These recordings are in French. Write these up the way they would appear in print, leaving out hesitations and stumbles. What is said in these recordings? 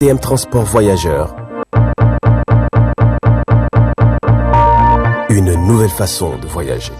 TM Transport Voyageurs. Une nouvelle façon de voyager.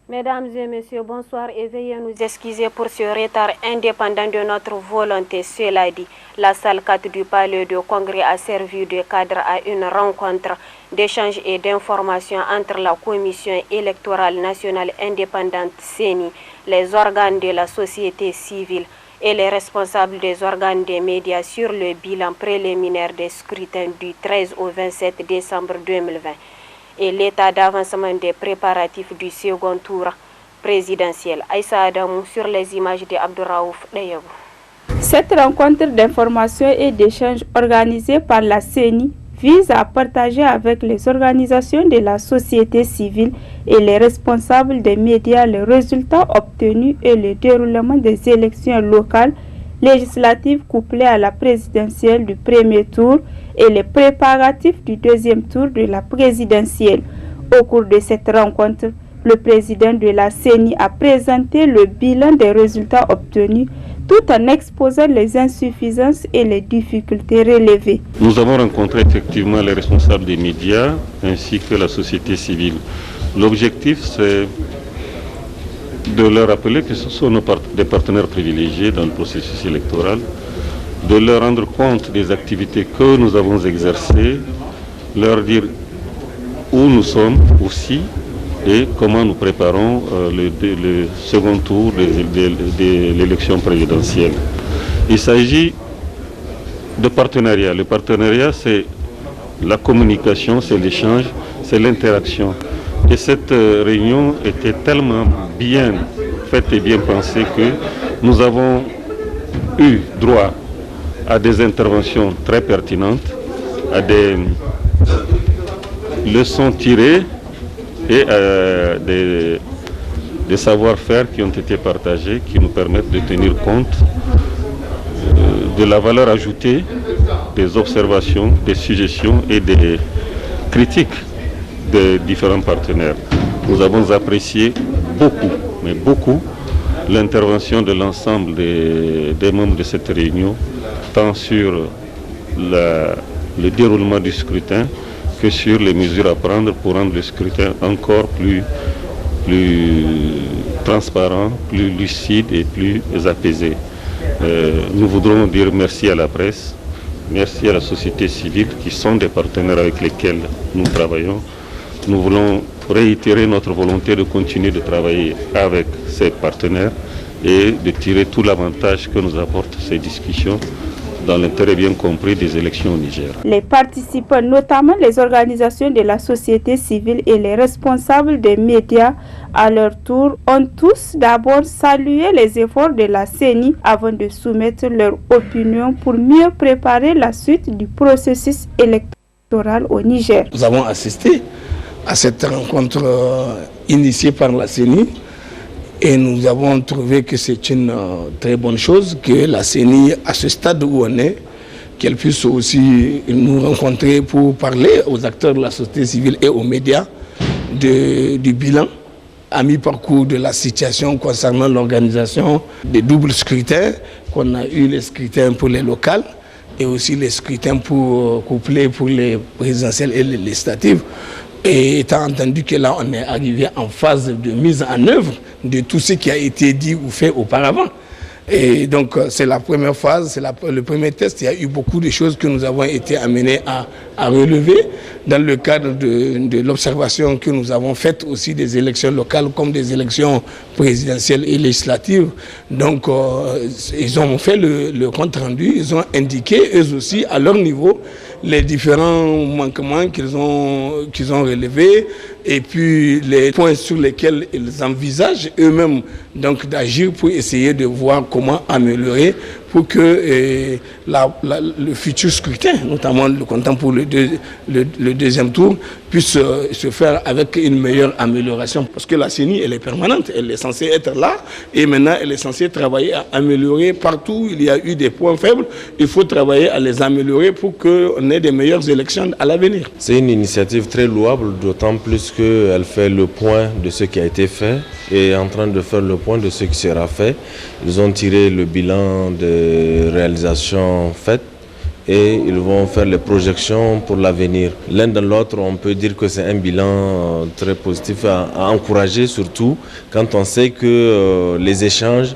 Mesdames et messieurs, bonsoir et veuillez nous excuser pour ce retard indépendant de notre volonté. Cela dit, la salle 4 du palais de congrès a servi de cadre à une rencontre d'échange et d'information entre la Commission électorale nationale indépendante CENI, les organes de la société civile et les responsables des organes des médias sur le bilan préliminaire des scrutins du 13 au 27 décembre 2020. Et l'état d'avancement des préparatifs du second tour présidentiel. Aïssa Adamou sur les images de Abdouraouf Dayabou. Cette rencontre d'information et d'échange organisée par la CENI vise à partager avec les organisations de la société civile et les responsables des médias les résultats obtenus et le déroulement des élections locales, législatives couplées à la présidentielle du premier tour et les préparatifs du deuxième tour de la présidentielle. Au cours de cette rencontre, le président de la CENI a présenté le bilan des résultats obtenus tout en exposant les insuffisances et les difficultés relevées. Nous avons rencontré effectivement les responsables des médias ainsi que la société civile. L'objectif, c'est de leur rappeler que ce sont des partenaires privilégiés dans le processus électoral, de leur rendre compte des activités que nous avons exercées, leur dire où nous sommes aussi et comment nous préparons le second tour de l'élection présidentielle. Il s'agit de partenariat. Le partenariat, c'est la communication, c'est l'échange, c'est l'interaction. Et cette réunion était tellement bien faite et bien pensée que nous avons eu droit à des interventions très pertinentes, à des leçons tirées et à des savoir-faire qui ont été partagés, qui nous permettent de tenir compte de la valeur ajoutée des observations, des suggestions et des critiques des différents partenaires. Nous avons apprécié beaucoup, mais beaucoup, l'intervention de l'ensemble des membres de cette réunion, tant sur le déroulement du scrutin que sur les mesures à prendre pour rendre le scrutin encore plus transparent, plus lucide et plus apaisé. Nous voudrons dire merci à la presse, merci à la société civile qui sont des partenaires avec lesquels nous travaillons. Nous voulons réitérer notre volonté de continuer de travailler avec ces partenaires et de tirer tout l'avantage que nous apportent ces discussions dans l'intérêt bien compris des élections au Niger. Les participants, notamment les organisations de la société civile et les responsables des médias, à leur tour, ont tous d'abord salué les efforts de la CENI avant de soumettre leur opinion pour mieux préparer la suite du processus électoral au Niger. Nous avons assisté à cette rencontre initiée par la CENI et nous avons trouvé que c'est une très bonne chose que la CENI, à ce stade où on est, qu'elle puisse aussi nous rencontrer pour parler aux acteurs de la société civile et aux médias du bilan à mi-parcours de la situation concernant l'organisation des doubles scrutins, qu'on a eu les scrutins pour les locales et aussi les scrutins couplés pour les présidentielles et les législatives. Et étant entendu que là, on est arrivé en phase de mise en œuvre de tout ce qui a été dit ou fait auparavant. Et donc, c'est la première phase, c'est le premier test. Il y a eu beaucoup de choses que nous avons été amenés à relever dans le cadre de l'observation que nous avons faite aussi des élections locales comme des élections présidentielles et législatives. Donc, ils ont fait le compte rendu, ils ont indiqué eux aussi à leur niveau les différents manquements qu'ils ont relevés, et puis les points sur lesquels ils envisagent eux-mêmes donc d'agir pour essayer de voir comment améliorer pour que le futur scrutin, notamment le comptant pour le deuxième tour, puisse se faire avec une meilleure amélioration. Parce que la CENI, elle est permanente, elle est censée être là et maintenant elle est censée travailler à améliorer partout où il y a eu des points faibles. Il faut travailler à les améliorer pour qu'on ait des meilleures élections à l'avenir. C'est une initiative très louable, d'autant plus qu'elle fait le point de ce qui a été fait et est en train de faire le point de ce qui sera fait. Ils ont tiré le bilan de réalisations faites et ils vont faire les projections pour l'avenir. L'un dans l'autre, on peut dire que c'est un bilan très positif à encourager, surtout quand on sait que les échanges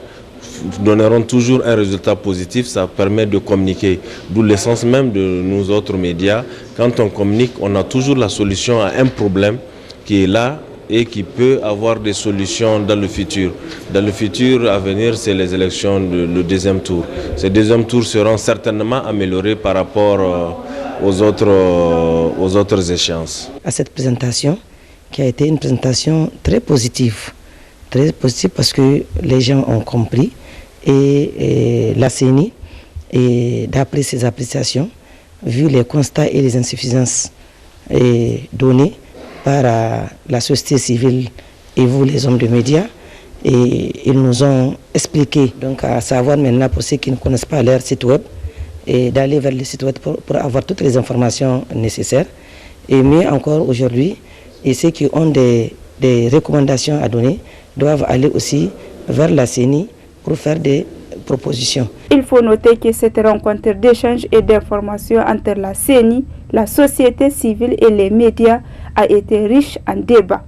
donneront toujours un résultat positif, ça permet de communiquer. D'où l'essence même de nous autres médias. Quand on communique, on a toujours la solution à un problème qui est là et qui peut avoir des solutions dans le futur. Dans le futur à venir, c'est les élections, le deuxième tour. Ces deuxièmes tours seront certainement améliorés par rapport aux autres échéances. À cette présentation, qui a été une présentation très positive parce que les gens ont compris et la CENI, d'après ses appréciations, vu les constats et les insuffisances données par la société civile et vous les hommes de médias, et ils nous ont expliqué, donc à savoir maintenant pour ceux qui ne connaissent pas leur site web, et d'aller vers le site web pour avoir toutes les informations nécessaires, et mieux encore aujourd'hui, et ceux qui ont des recommandations à donner doivent aller aussi vers la CENI pour faire des propositions. Il faut noter que cette rencontre d'échange et d'information entre la CENI, la société civile et les médias a été riche en débats.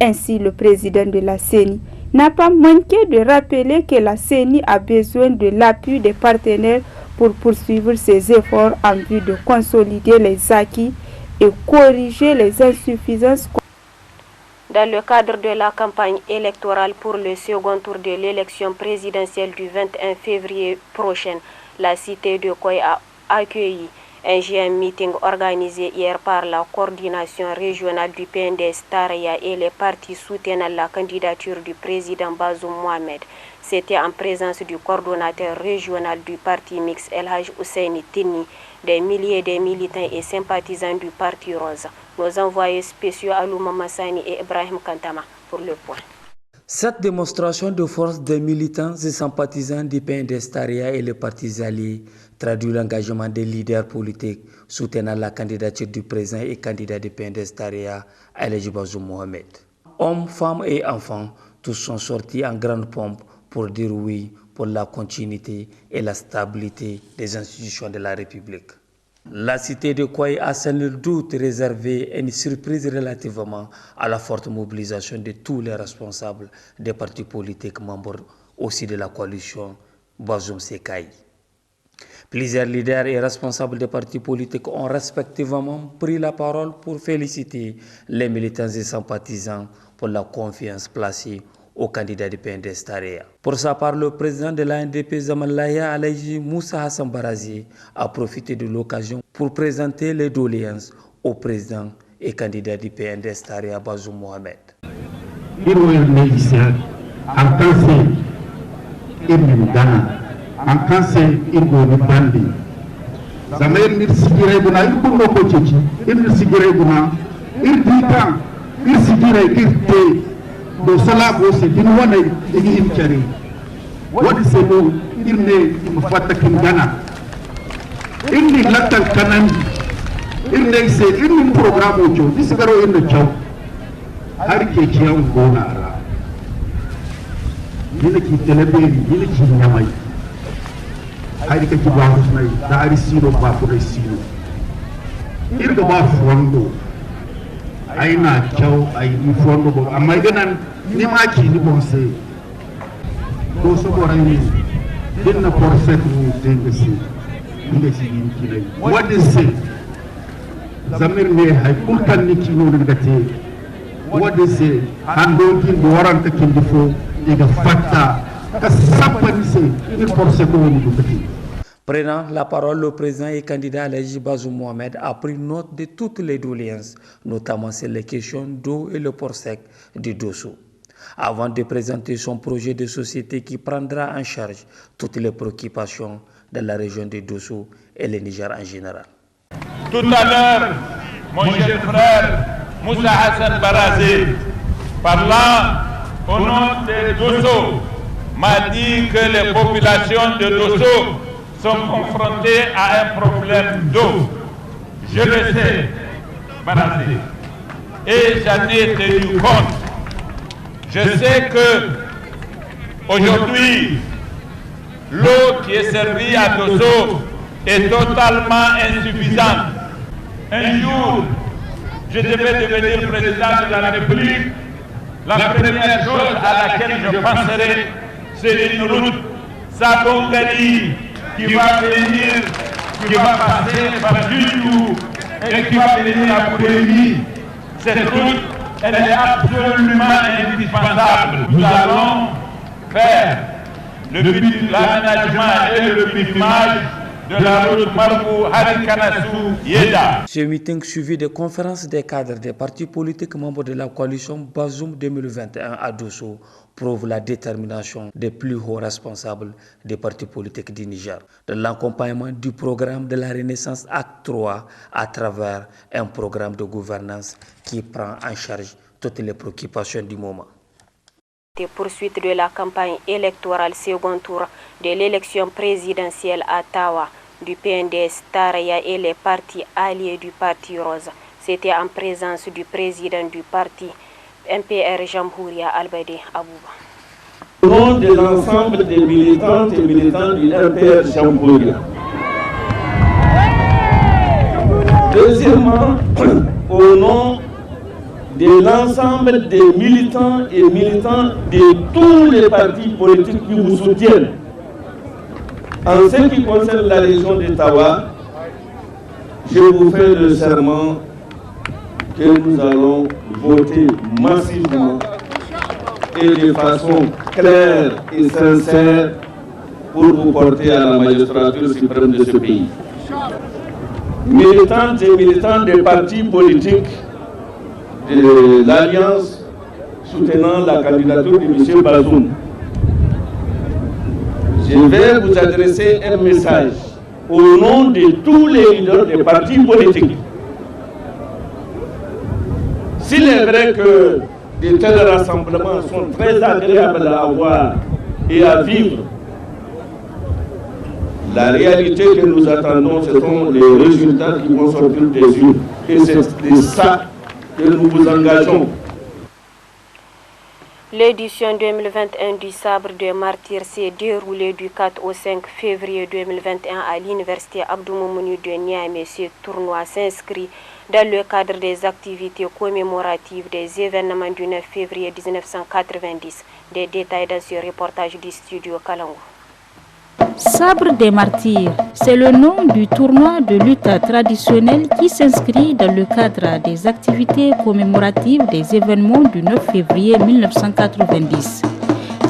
Ainsi, le président de la CENI n'a pas manqué de rappeler que la CENI a besoin de l'appui des partenaires pour poursuivre ses efforts en vue de consolider les acquis et corriger les insuffisances. Dans le cadre de la campagne électorale pour le second tour de l'élection présidentielle du 21 février prochain, la cité de Koy a accueilli un GM meeting organisé hier par la coordination régionale du PNDS Taraya et les partis soutenant la candidature du président Bazoum Mohamed. C'était en présence du coordonnateur régional du parti mix El Haj Ousseini Tini, des milliers de militants et sympathisants du parti Rose. Nos envoyés spéciaux Alouma Massani et Ibrahim Kantama pour le point. Cette démonstration de force des militants et sympathisants du PNDS Taraya et les partis alliés traduit l'engagement des leaders politiques soutenant la candidature du président et candidat du PNDS Taraya, El Haj Bazoum Mohamed. Hommes, femmes et enfants, tous sont sortis en grande pompe pour dire oui pour la continuité et la stabilité des institutions de la République. La cité de Koy a sans nul doute réservé une surprise relativement à la forte mobilisation de tous les responsables des partis politiques membres aussi de la coalition Bazoum Sekaï. Plusieurs leaders et responsables des partis politiques ont respectivement pris la parole pour féliciter les militants et sympathisants pour la confiance placée au candidat du PNDS Taraya. Pour sa part, le président de l'ANDP Zamalaya Alaji Moussa Hassan Barazi a profité de l'occasion pour présenter les doléances au président et candidat du PNDS Taraya Bazoum Mohamed. do sala go se din wana igi himchari wadi se do irne fatta kin gana inni latal kanandi irne se irni programme ojo disgaro irne chaw har ke ciyan gona ara yine ki teleberi yine ki nyamai har ke ki ba husnai da ari sino ba ko sino irga ba fondo aina kyau ai fondo bo amma ganan ni maki ni bonse do so bo rayni dinna forset ni dengesi ndesi ni kilay wadi se zamir ne hay kulkan ni kino ngate wadi se hando kin do waran ka kindifo diga fatta ka sapani se ni forset ko ni dukati. Prenant la parole, le président et candidat Alhaji Bazoum Mohamed a pris note de toutes les doléances, notamment sur les questions d'eau et le port sec de Dosso, avant de présenter son projet de société qui prendra en charge toutes les préoccupations de la région de Dosso et le Niger en général. Tout à l'heure, mon cher frère Moussa Hassan Barazé, parlant au nom de Dosso, m'a dit que les populations de Dosso sont confrontées à un problème d'eau. Je le sais, Barazé, et j'en ai tenu compte. Je sais que aujourd'hui, l'eau qui est servie à Dosso est totalement insuffisante. Un jour, je devais devenir président de la République. La première chose à laquelle je penserai, c'est une route Sabongari qui va venir, qui va passer par Djulou et qui va venir à Bourémi. Cette route, elle est absolument indispensable. Nous allons faire l'aménagement et le bitumage de la route Marbou-Harikanassou-Yeda. Ce meeting suivi de conférences des cadres des partis politiques membres de la coalition Bazoum 2021 à Dosso prouve la détermination des plus hauts responsables des partis politiques du Niger dans l'accompagnement du programme de la Renaissance Acte 3 à travers un programme de gouvernance qui prend en charge toutes les préoccupations du moment. Des poursuites de la campagne électorale second tour de l'élection présidentielle à Tawa du PNDS Taraya et les partis alliés du Parti Rose. C'était en présence du président du parti MPR Jamhouria Albade Abouba. Au nom de l'ensemble des militantes et militants du MPR Jamhouria. Deuxièmement, au nom de l'ensemble des militants et militants de tous les partis politiques qui vous soutiennent. En ce qui concerne la région d'Ottawa, je vous fais le serment que nous allons voter massivement et de façon claire et sincère pour vous porter à la magistrature suprême de ce pays. Militantes et militants des partis politiques de l'Alliance soutenant la candidature de M. Bazoum, je vais vous adresser un message au nom de tous les leaders des partis politiques. S'il est vrai que de tels rassemblements sont très agréables à avoir et à vivre, la réalité que nous attendons, ce sont les résultats qui vont sortir des urnes. Et c'est ça que nous vous engageons. L'édition 2021 du Sabre de Martyrs s'est déroulée du 4 au 5 février 2021 à l'Université Abdou Moumouni de Niamey. Ce tournoi s'inscrit dans le cadre des activités commémoratives des événements du 9 février 1990. Des détails dans ce reportage du studio Kalango. Sabre des Martyrs, c'est le nom du tournoi de lutte traditionnel qui s'inscrit dans le cadre des activités commémoratives des événements du 9 février 1990.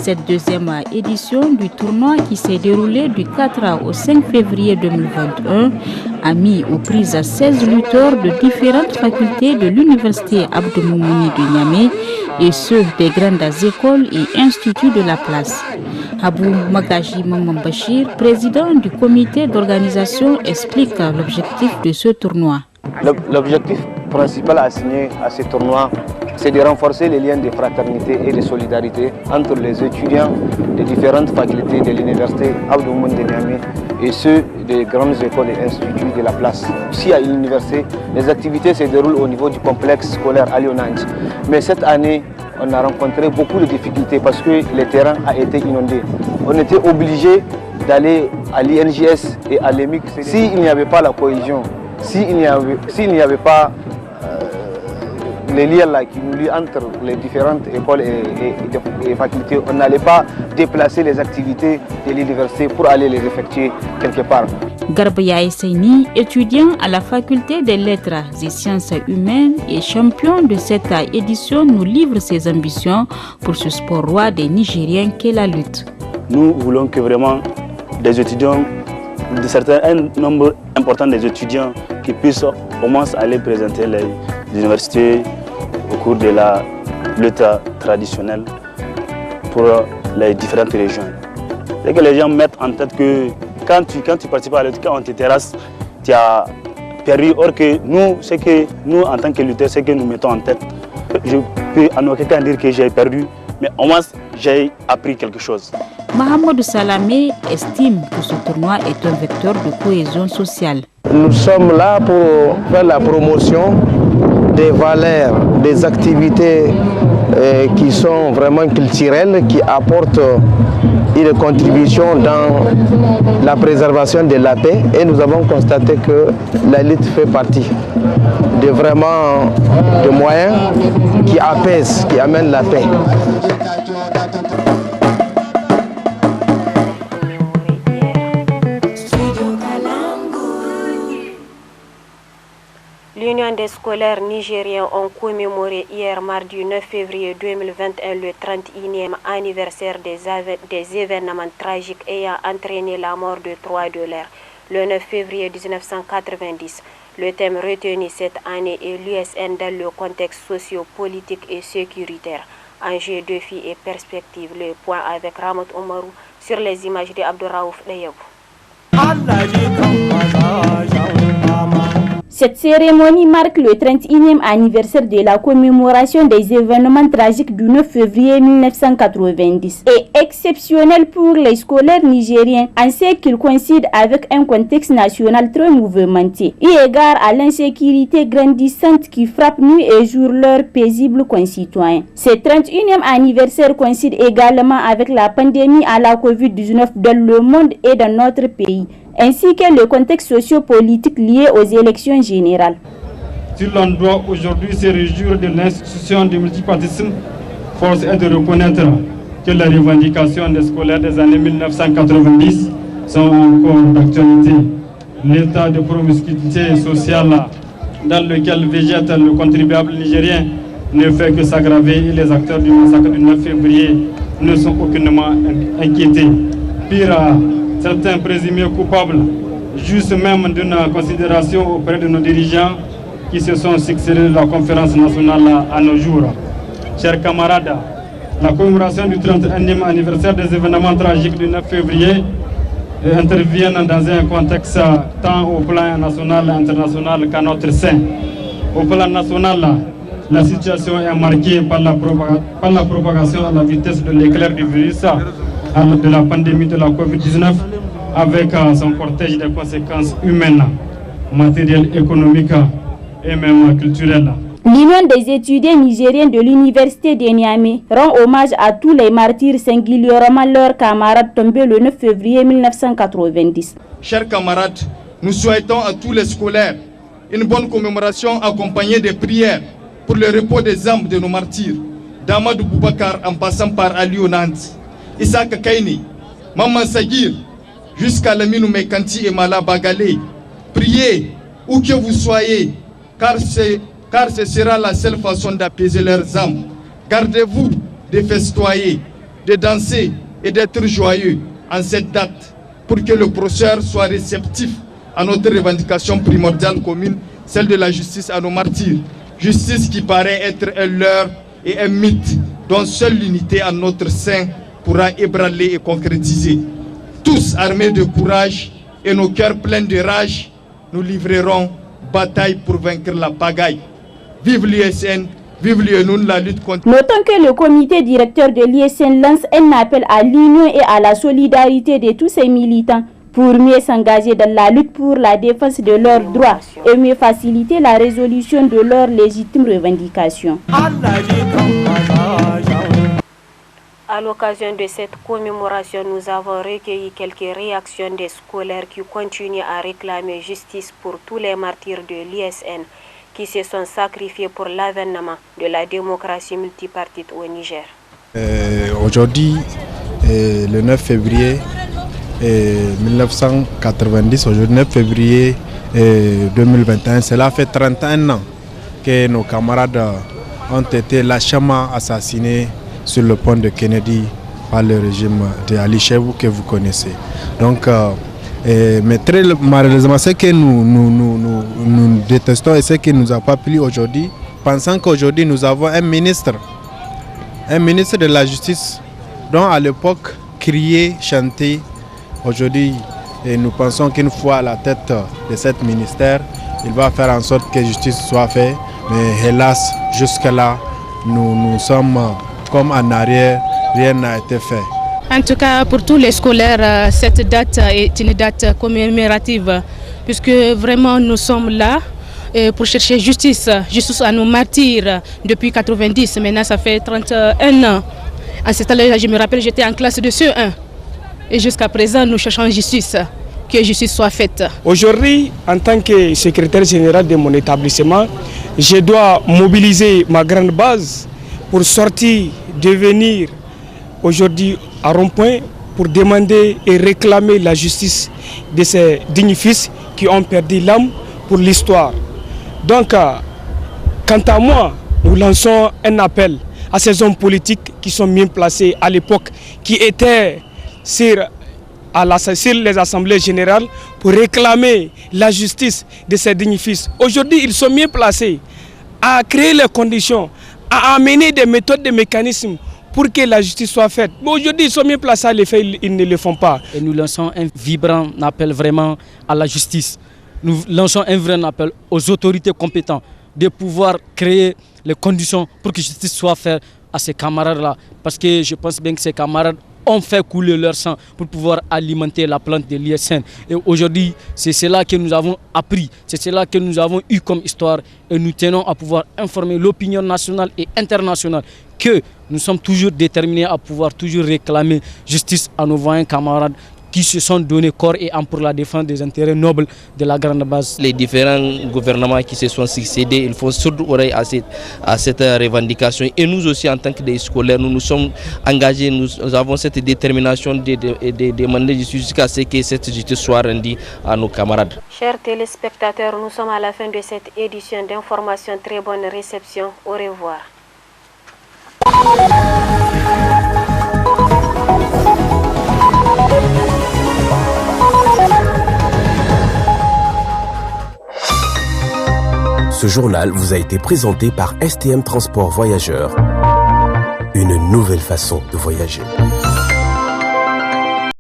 Cette deuxième édition du tournoi qui s'est déroulée du 4 au 5 février 2021 a mis aux prises 16 lutteurs de différentes facultés de l'Université Abdou Moumouni de Niamey et ceux des grandes écoles et instituts de la place. Abou Magaji Maman Bachir, président du comité d'organisation, explique l'objectif de ce tournoi. L'objectif principal assigné à ce tournoi, c'est de renforcer les liens de fraternité et de solidarité entre les étudiants des différentes facultés de l'université Abdou Moumouni de Niamey et ceux des grandes écoles et instituts de la place. Ici à l'université, les activités se déroulent au niveau du complexe scolaire Alionanj. Mais cette année, on a rencontré beaucoup de difficultés parce que le terrain a été inondé. On était obligé d'aller à l'INJS et à l'EMIC. S'il n'y avait pas la cohésion, s'il n'y avait pas les liens là qui nous lient entre les différentes écoles et facultés, on n'allait pas déplacer les activités de l'université pour aller les effectuer quelque part. Garbaya Esseni, étudiant à la faculté des lettres et sciences humaines et champion de cette édition, nous livre ses ambitions pour ce sport roi des Nigériens qu'est la lutte. Nous voulons que vraiment des étudiants un nombre important des étudiants qui puissent au moins aller présenter les universités au cours de la lutte traditionnelle pour les différentes régions. C'est que les gens mettent en tête que quand tu participes à la lutte, quand on te terrasse, tu as perdu. Or que nous, en tant que lutteurs, c'est que nous mettons en tête. Je peux en aucun cas dire que j'ai perdu, mais au moins j'ai appris quelque chose. Mahamadou Salamé estime que ce tournoi est un vecteur de cohésion sociale. Nous sommes là pour faire la promotion des valeurs, des activités qui sont vraiment culturelles, qui apportent une contribution dans la préservation de la paix. Et nous avons constaté que la lutte fait partie de moyens qui apaisent, qui amènent la paix. L'Union des scolaires nigériens ont commémoré hier mardi 9 février 2021 le 31e anniversaire des événements tragiques ayant entraîné la mort de 3 de l'air le 9 février 1990. Le thème retenu cette année est l'USN dans le contexte socio-politique et sécuritaire. Enjeux, défis et perspectives. Le point avec Ramot Omarou sur les images de Abdouraouf Deyabou. Cette cérémonie marque le 31e anniversaire de la commémoration des événements tragiques du 9 février 1990 et exceptionnelle pour les scolaires nigériens en ce qu'il coïncide avec un contexte national très mouvementé, eu égard à l'insécurité grandissante qui frappe nuit et jour leurs paisibles concitoyens. Ce 31e anniversaire coïncide également avec la pandémie à la Covid-19 dans le monde et dans notre pays, ainsi que le contexte socio-politique lié aux élections générales. Si l'on doit aujourd'hui se réjouir de l'institution du multipartisme, force est de reconnaître que les revendications des scolaires des années 1990 sont encore d'actualité. L'état de promiscuité sociale dans lequel végète le contribuable nigérien ne fait que s'aggraver et les acteurs du massacre du 9 février ne sont aucunement inquiétés. Pire, certains présumés coupables, juste même d'une considération auprès de nos dirigeants qui se sont succédés de la conférence nationale à nos jours. Chers camarades, la commémoration du 31e anniversaire des événements tragiques du 9 février intervient dans un contexte tant au plan national et international qu'à notre sein. Au plan national, la situation est marquée par la propagation à la vitesse de l'éclair du virus de la pandémie de la Covid-19 avec son cortège de conséquences humaines, matérielles, économiques et même culturelles. L'Union des étudiants nigériens de l'Université de Niamey rend hommage à tous les martyrs, singulièrement leurs camarades tombés le 9 février 1990. Chers camarades, nous souhaitons à tous les scolaires une bonne commémoration accompagnée de prières pour le repos des âmes de nos martyrs, d'Amadou Boubacar en passant par Ali Onant, Issa Kaini, Maman Sagir, jusqu'à Laminou Mekanti et Mala Bagale. Priez où que vous soyez, car ce sera la seule façon d'apaiser leurs âmes. Gardez-vous de festoyer, de danser et d'être joyeux en cette date pour que le procureur soit réceptif à notre revendication primordiale commune, celle de la justice à nos martyrs. Justice qui paraît être un leurre et un mythe dont seule l'unité à notre sein pourra ébranler et concrétiser. Tous armés de courage et nos cœurs pleins de rage, nous livrerons bataille pour vaincre la pagaille. Vive l'ISN, vive l'UNUN, la lutte contre... Notons que le comité directeur de l'ISN lance un appel à l'union et à la solidarité de tous ses militants pour mieux s'engager dans la lutte pour la défense de leurs droits et mieux faciliter la résolution de leurs légitimes revendications. À l'occasion de cette commémoration, nous avons recueilli quelques réactions des scolaires qui continuent à réclamer justice pour tous les martyrs de l'ISN qui se sont sacrifiés pour l'avènement de la démocratie multipartite au Niger. Aujourd'hui, le 9 février 1990, aujourd'hui 9 février 2021, cela fait 31 ans que nos camarades ont été lâchement assassinés sur le pont de Kennedy par le régime de Ali Chebou que vous connaissez. Donc Mais très malheureusement, ce que nous détestons et ce qui ne nous a pas plu aujourd'hui, pensant qu'aujourd'hui nous avons un ministre de la justice dont à l'époque criait, chantait. Aujourd'hui, et nous pensons qu'une fois à la tête de ce ministère, il va faire en sorte que justice soit faite. Mais hélas, jusque-là, nous sommes comme en arrière, rien n'a été fait. En tout cas, pour tous les scolaires, cette date est une date commémorative, puisque vraiment nous sommes là pour chercher justice à nos martyrs depuis 90. Maintenant, ça fait 31 ans. À ce temps-là, je me rappelle, j'étais en classe de CE1. Et jusqu'à présent, nous cherchons justice, que justice soit faite. Aujourd'hui, en tant que secrétaire général de mon établissement, je dois mobiliser ma grande base pour sortir, devenir aujourd'hui à Rond-Point pour demander et réclamer la justice de ces dignes fils qui ont perdu l'âme pour l'histoire. Donc, quant à moi, nous lançons un appel à ces hommes politiques qui sont bien placés à l'époque, qui étaient sur les assemblées générales pour réclamer la justice de ces dignes fils. Aujourd'hui, ils sont mieux placés à créer les conditions, à amener des méthodes, des mécanismes pour que la justice soit faite. Mais aujourd'hui, ils sont mieux placés à le faire, ils ne le font pas. Et nous lançons un vibrant appel vraiment à la justice. Nous lançons un vrai appel aux autorités compétentes de pouvoir créer les conditions pour que justice soit faite à ces camarades-là. Parce que je pense bien que ces camarades ont fait couler leur sang pour pouvoir alimenter la plante de l'ISN. Et aujourd'hui, c'est cela que nous avons appris, c'est cela que nous avons eu comme histoire. Et nous tenons à pouvoir informer l'opinion nationale et internationale que nous sommes toujours déterminés à pouvoir toujours réclamer justice à nos voisins camarades qui se sont donnés corps et âme pour la défense des intérêts nobles de la grande base. Les différents gouvernements qui se sont succédés, ils font sourde oreille à cette revendication. Et nous aussi, en tant que des scolaires, nous nous sommes engagés, nous avons cette détermination de demander justice jusqu'à ce que cette justice soit rendue à nos camarades. Chers téléspectateurs, nous sommes à la fin de cette édition d'information. Très bonne réception. Au revoir. Ce journal vous a été présenté par STM Transport Voyageurs. Une nouvelle façon de voyager.